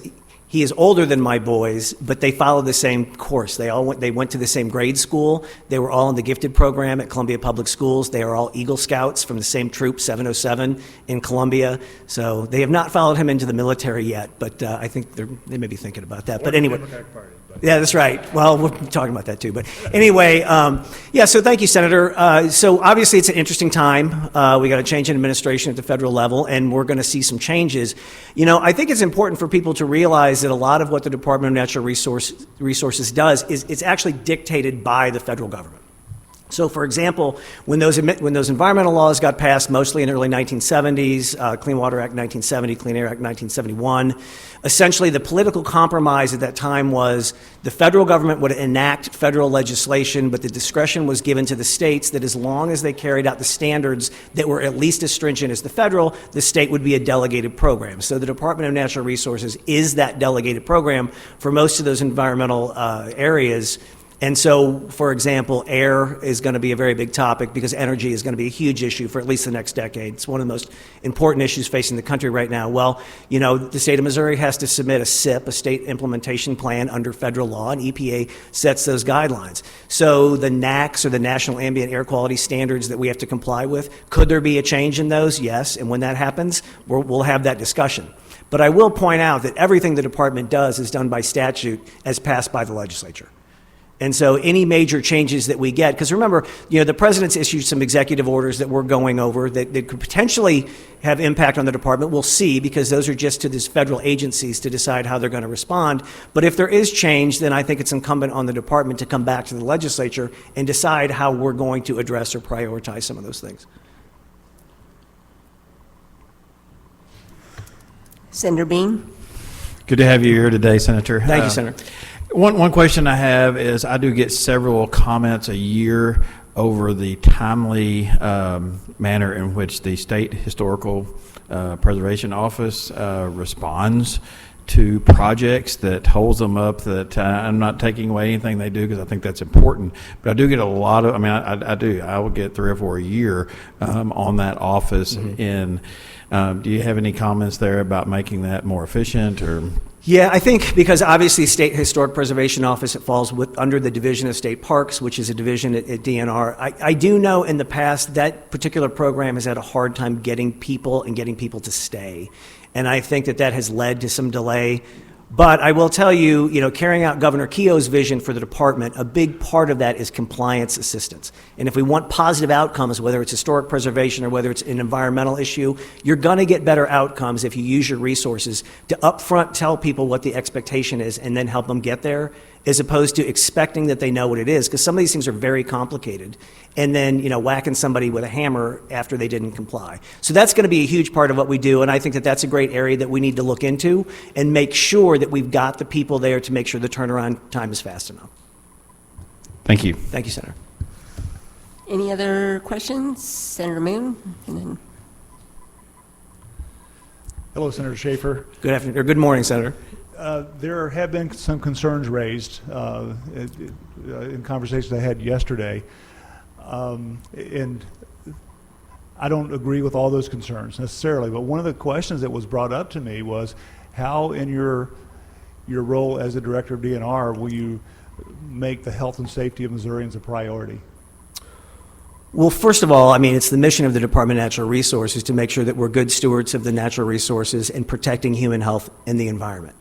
S: He is older than my boys, but they followed the same course. They went to the same grade school. They were all in the gifted program at Columbia Public Schools. They are all Eagle Scouts from the same troop, 707 in Columbia. So they have not followed him into the military yet, but I think they may be thinking about that. But anyway. Yeah, that's right. Well, we're talking about that too. But anyway, yeah, so thank you, Senator. So obviously it's an interesting time. We got a change in administration at the federal level, and we're going to see some changes. You know, I think it's important for people to realize that a lot of what the Department of Natural Resources does is it's actually dictated by the federal government. So, for example, when those environmental laws got passed, mostly in the early 1970s, Clean Water Act 1970, Clean Air Act 1971, essentially the political compromise at that time was the federal government would enact federal legislation, but the discretion was given to the states that as long as they carried out the standards that were at least as stringent as the federal, the state would be a delegated program. So the Department of Natural Resources is that delegated program for most of those environmental areas. And so, for example, air is going to be a very big topic because energy is going to be a huge issue for at least the next decade. It's one of the most important issues facing the country right now. Well, you know, the state of Missouri has to submit a SIP, a state implementation plan under federal law, and EPA sets those guidelines. So the NAAQS, or the National Ambient Air Quality Standards that we have to comply with, could there be a change in those? Yes, and when that happens, we'll have that discussion. But I will point out that everything the department does is done by statute as passed by the legislature. And so any major changes that we get, because remember, you know, the president's issued some executive orders that we're going over that could potentially have impact on the department. We'll see, because those are just to these federal agencies to decide how they're going to respond. But if there is change, then I think it's incumbent on the department to come back to the legislature and decide how we're going to address or prioritize some of those things.
A: Senator Bean.
K: Good to have you here today, Senator.
S: Thank you, Senator.
K: One question I have is I do get several comments a year over the timely manner in which the State Historical Preservation Office responds to projects, that holds them up, that I'm not taking away anything they do because I think that's important. But I do get a lot of, I will get 3 or 4 a year on that office. And do you have any comments there about making that more efficient or?
S: Yeah, I think because obviously State Historic Preservation Office, it falls under the Division of State Parks, which is a division at DNR. I do know in the past that particular program has had a hard time getting people to stay. And I think that has led to some delay. But I will tell you, carrying out Governor Keogh's vision for the department, a big part of that is compliance assistance. And if we want positive outcomes, whether it's historic preservation or whether it's an environmental issue, you're going to get better outcomes if you use your resources to upfront tell people what the expectation is and then help them get there, as opposed to expecting that they know what it is, because some of these things are very complicated, and then whacking somebody with a hammer after they didn't comply. So that's going to be a huge part of what we do, and I think that that's a great area that we need to look into and make sure that we've got the people there to make sure the turnaround time is fast enough.
K: Thank you.
S: Thank you, Senator.
A: Any other questions? Senator Moon? And then
C: Hello, Senator Schaefer.
S: Good afternoon, or good morning, Senator.
C: There have been some concerns raised in conversations I had yesterday, and I don't agree with all those concerns necessarily, but one of the questions that was brought up to me was how in your role as the director of DNR will you make the health and safety of Missourians a priority?
S: Well, first of all, it's the mission of the Department of Natural Resources to make sure that we're good stewards of the natural resources and protecting human health and the environment.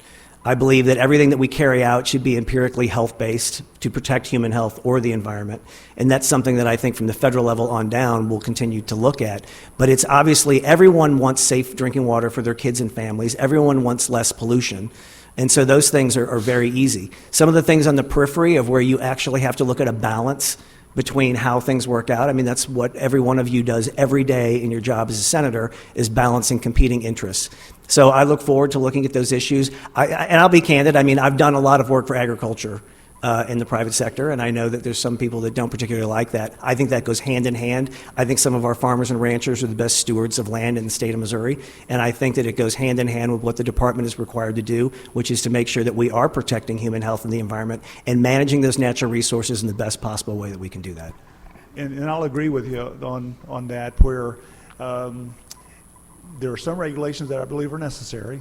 S: I believe that everything that we carry out should be empirically health-based to protect human health or the environment. And that's something that I think from the federal level on down we'll continue to look at. But it's obviously everyone wants safe drinking water for their kids and families. Everyone wants less pollution. And so those things are very easy. Some of the things on the periphery of where you actually have to look at a balance between how things work out. That's what every one of you does every day in your job as a senator, is balancing competing interests. So I look forward to looking at those issues. And I'll be candid, I've done a lot of work for agriculture in the private sector, and I know that there's some people that don't particularly like that. I think that goes hand in hand. I think some of our farmers and ranchers are the best stewards of land in the state of Missouri, and I think that it goes hand in hand with what the department is required to do, which is to make sure that we are protecting human health and the environment and managing those natural resources in the best possible way that we can do that.
C: And I'll agree with you on that, where there are some regulations that I believe are necessary,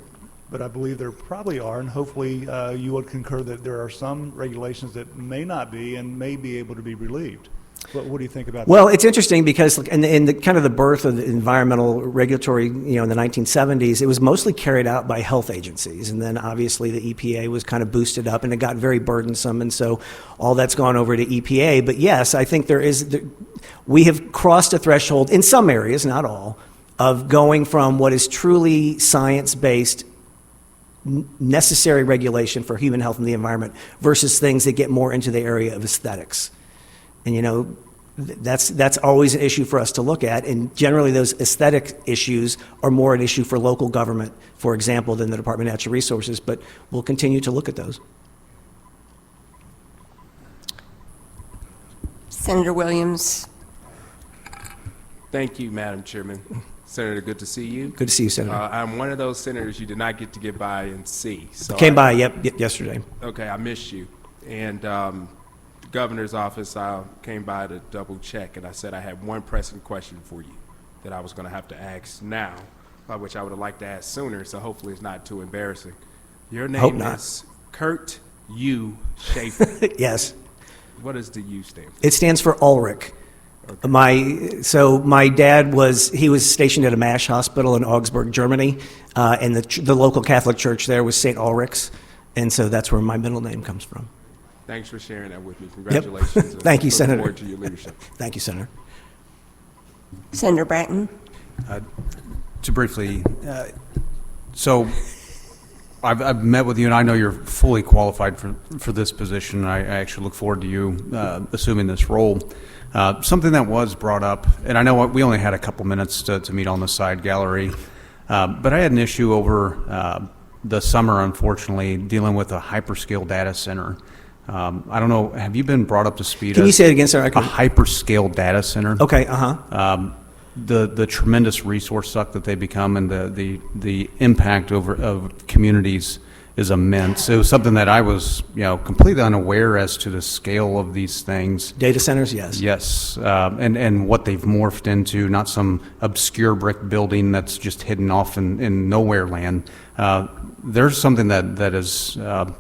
C: but I believe there probably are, and hopefully you would concur that there are some regulations that may not be and may be able to be relieved. What do you think about
S: Well,
C: that?
S: it's interesting because in the kind of the birth of the environmental regulatory, in the 1970s, it was mostly carried out by health agencies. And then obviously the EPA was kind of boosted up and it got very burdensome. And so all that's gone over to EPA. But yes, I think we have crossed a threshold in some areas, not all, of going from what is truly science-based necessary regulation for human health and the environment versus things that get more into the area of aesthetics. And that's always an issue for us to look at. And generally those aesthetic issues are more an issue for local government, for example, than the Department of Natural Resources, but we'll continue to look at those.
A: Senator Williams.
J: Thank you, Madam Chairman. Senator, good to see you.
S: Good to see you, Senator.
J: I'm one of those senators you did not get by and see. So
S: Came by, yesterday.
J: Okay, I missed you. And governor's office, I came by to double check, and I said I had one pressing question for you that I was going to have to ask now, which I would have liked to ask sooner, so hopefully it's not too embarrassing. Your name is Kurt U. Schaefer.
S: Yes.
J: What does the U stand for?
S: It stands for Ulrich. Okay. My dad was stationed at a MASH hospital in Augsburg, Germany, and the local Catholic church there was St. Ulrich's, and so that's where my middle name comes from.
J: Thanks for sharing that with me. Congratulations.
S: Yep. Thank you, Senator.
J: Forward to your leadership.
S: Thank you, Senator.
A: Senator Bratton.
T: To briefly, so I've met with you, and I know you're fully qualified for this position. I actually look forward to you assuming this role. Something that was brought up, and I know we only had a couple minutes to meet on the side gallery, but I had an issue over the summer, unfortunately, dealing with a hyperscale data center. I don't know, have you been brought up to speed?
S: Can you say it again, sir?
T: A hyperscale data center.
S: Okay,
T: The tremendous resource suck that they become and the impact of communities is immense. It was something that I was, completely unaware as to the scale of these things.
S: Data centers, yes.
T: Yes, and what they've morphed into, not some obscure brick building that's just hidden off in nowhere land. There's something that is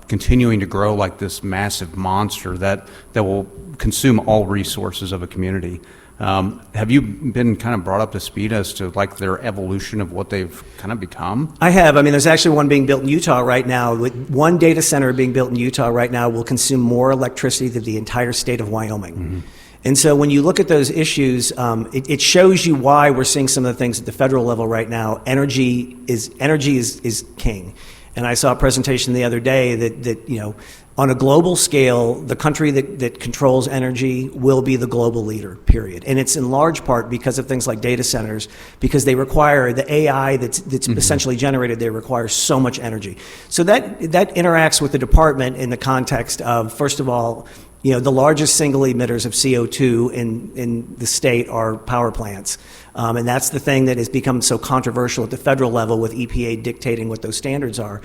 T: continuing to grow like this massive monster that will consume all resources of a community. Have you been kind of brought up to speed as to like their evolution of what they've kind of become?
S: I have. I mean, there's actually one being built in Utah right now. One data center being built in Utah right now will consume more electricity than the entire state of Wyoming. Mm-hmm. And so when you look at those issues, it shows you why we're seeing some of the things at the federal level right now. Energy is king. And I saw a presentation the other day that on a global scale, the country that controls energy will be the global leader, period. And it's in large part because of things like data centers, because they require the AI that's mm-hmm. essentially generated, they require so much energy. So that interacts with the department in the context of, first of all, the largest single emitters of CO2 in the state are power plants. And that's the thing that has become so controversial at the federal level with EPA dictating what those standards are.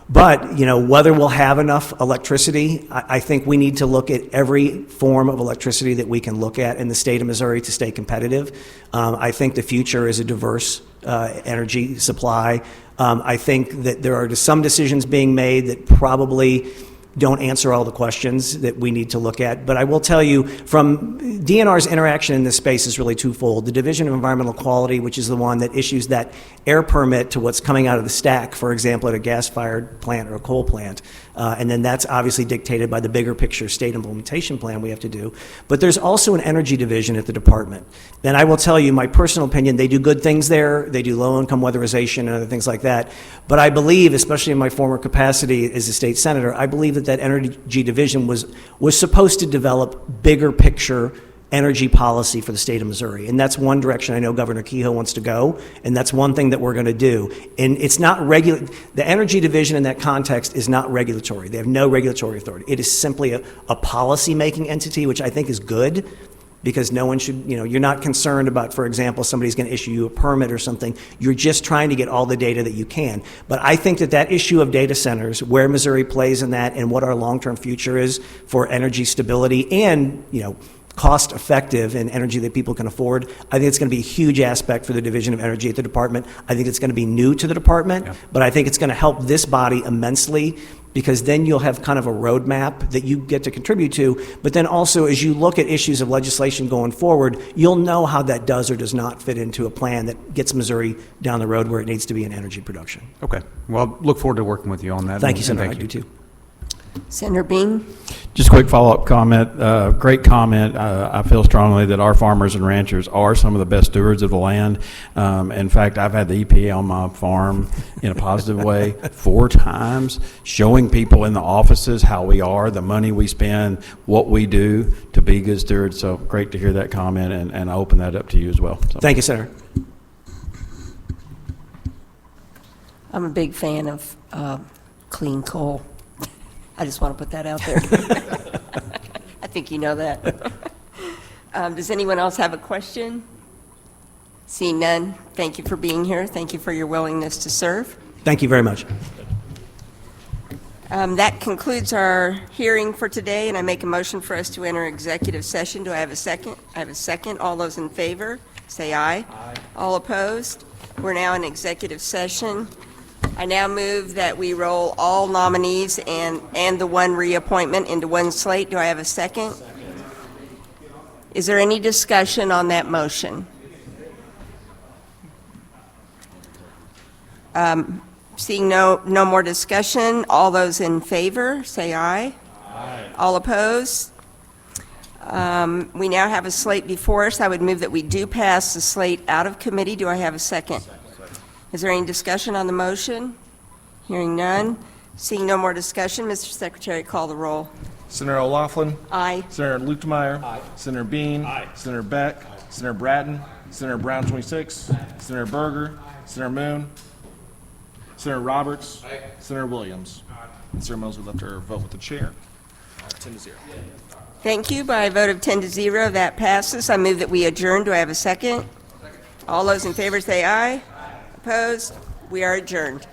S: But, whether we'll have enough electricity, I think we need to look at every form of electricity that we can look at in the state of Missouri to stay competitive. I think the future is a diverse energy supply. I think that there are some decisions being made that probably don't answer all the questions that we need to look at. But I will tell you, from DNR's interaction in this space is really twofold. The Division of Environmental Quality, which is the one that issues that air permit to what's coming out of the stack, for example, at a gas-fired plant or a coal plant. And then that's obviously dictated by the bigger picture state implementation plan we have to do. But there's also an energy division at the department. And I will tell you, my personal opinion, they do good things there. They do low-income weatherization and other things like that. But I believe, especially in my former capacity as a state senator, I believe that energy division was supposed to develop bigger picture energy policy for the state of Missouri. And that's one direction I know Governor Kehoe wants to go, and that's one thing that we're going to do. And it's not the energy division in that context is not regulatory. They have no regulatory authority. It is simply a policy-making entity, which I think is good, because no one should, you're not concerned about, for example, somebody's going to issue you a permit or something. You're just trying to get all the data that you can. But I think that issue of data centers, where Missouri plays in that and what our long-term future is for energy stability and, cost-effective and energy that people can afford. I think it's going to be a huge aspect for the Division of Energy at the department. I think it's going to be new to the department, but I think it's going to help this body immensely, because then you'll have kind of a roadmap that you get to contribute to. But then also, as you look at issues of legislation going forward, you'll know how that does or does not fit into a plan that gets Missouri down the road where it needs to be in energy production.
T: Okay. Well, look forward to working with you on that.
S: Thank you,
T: and
S: Senator. I
T: thank
S: do too.
A: Senator Bean?
K: Just a quick follow-up comment. Great comment. I feel strongly that our farmers and ranchers are some of the best stewards of the land. In fact, I've had the EPA on my farm in a positive way 4 times, showing people in the offices how we are, the money we spend, what we do to be good stewards. So great to hear that comment, and I open that up to you as well. So.
S: Thank you, Senator.
A: I'm a big fan of clean coal. I just want to put that out there. I think you know that. Does anyone else have a question? Seeing none, thank you for being here. Thank you for your willingness to serve.
S: Thank you very much.
A: That concludes our hearing for today, and I make a motion for us to enter executive session. Do I have a second? I have a second. All those in favor, say aye. Aye. All opposed? We're now in executive session. I now move that we roll all nominees and the one reappointment into one slate. Do I have a second? Is there any discussion on that motion? Seeing no more discussion, all those in favor, say aye. Aye. All opposed? We now have a slate before us. I would move that we do pass the slate out of committee. Do I have a second? Is there any discussion on the motion? Hearing none. Seeing no more discussion, Mr. Secretary, call the roll.
B: Senator O'Laughlin.
A: Aye.
B: Senator Luetkemeyer. Aye. Senator Bean. Aye. Senator Beck. Senator Bratton. Senator Brown 26. Senator Berger. Senator Moon. Senator Roberts. Aye. Senator Williams. Aye. And Senator Mosley left her vote with the chair. 10-0.
A: Thank you. By a vote of 10-0, that passes. I move that we adjourn. Do I have a second? All those in favor say aye. Opposed? We are adjourned.